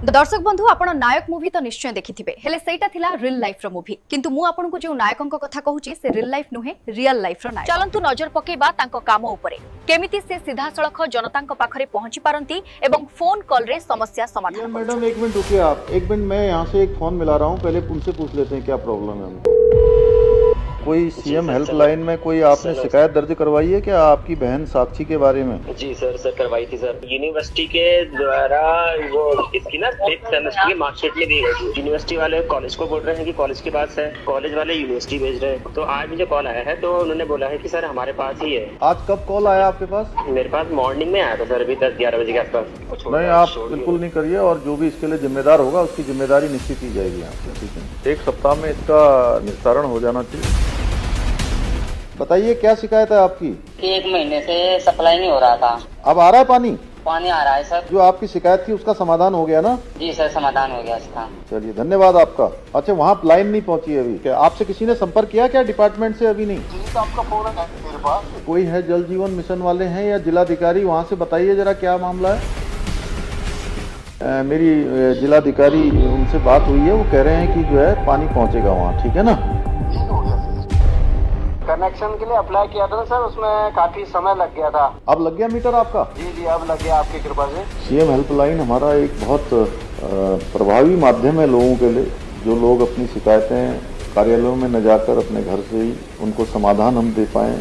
दर्शक बंधु आपण नायक मूवी तो निश्चय देखिथिबे हेले सेटा थिला रियल लाइफ रो मूवी किंतु मु आपन को जो नायकन को कथा कहूची से रियल लाइफ नुहे रियल लाइफ रो नायक चलंतु नजर पकेबा तांको काम उपरे केमिति से सीधा सड़क जनतांको पाखरे पहुंची पारंती एवं फोन कॉल रे समस्या समाधान। मैडम एक मिनट रुकिए आप, एक मिनट मैं यहाँ से एक फोन मिला रहा हूँ, पहले उनसे पूछ लेते हैं क्या प्रॉब्लम है हमको। कोई सीएम हेल्पलाइन में कोई आपने शिकायत दर्ज करवाई है क्या आपकी बहन साक्षी के बारे में? जी सर करवाई थी सर। यूनिवर्सिटी के द्वारा वो इसकी ना फिफ्थ सेमेस्टर की मार्कशीट में दी गई थी। यूनिवर्सिटी वाले कॉलेज को बोल रहे हैं कि कॉलेज के पास है, कॉलेज वाले यूनिवर्सिटी भेज रहे हैं। तो आज मुझे कॉल आया है तो उन्होंने बोला है कि सर हमारे पास ही है। आज कब कॉल आया आपके पास? मेरे पास मॉर्निंग में आया था सर, अभी 10-11 बजे के आसपास। नहीं आप बिल्कुल नहीं करिए, और जो भी इसके लिए जिम्मेदार होगा उसकी जिम्मेदारी निश्चित की जाएगी आपसे, ठीक है? एक सप्ताह में इसका निस्तारण हो जाना चाहिए। बताइए क्या शिकायत है आपकी? एक महीने से सप्लाई नहीं हो रहा था। अब आ रहा है पानी? पानी आ रहा है सर। जो आपकी शिकायत थी उसका समाधान हो गया ना? जी सर, समाधान हो गया इसका। चलिए धन्यवाद आपका। अच्छा वहाँ लाइन नहीं पहुँची अभी क्या? आपसे किसी ने संपर्क किया क्या डिपार्टमेंट से? अभी नहीं। तो आपका फोन है मेरे पास। कोई है जल जीवन मिशन वाले हैं या जिलाधिकारी, वहाँ से बताइए जरा क्या मामला है। मेरी जिलाधिकारी उनसे बात हुई है, वो कह रहे हैं कि जो है पानी पहुँचेगा वहाँ, ठीक है ना? कनेक्शन के लिए अप्लाई किया था सर, उसमें काफी समय लग गया था। अब लग गया मीटर आपका? जी अब लग गया आपकी कृपा से। सीएम हेल्पलाइन हमारा एक बहुत प्रभावी माध्यम है लोगों के लिए। जो लोग अपनी शिकायतें कार्यालयों में न जाकर अपने घर से ही उनको समाधान हम दे पाएं,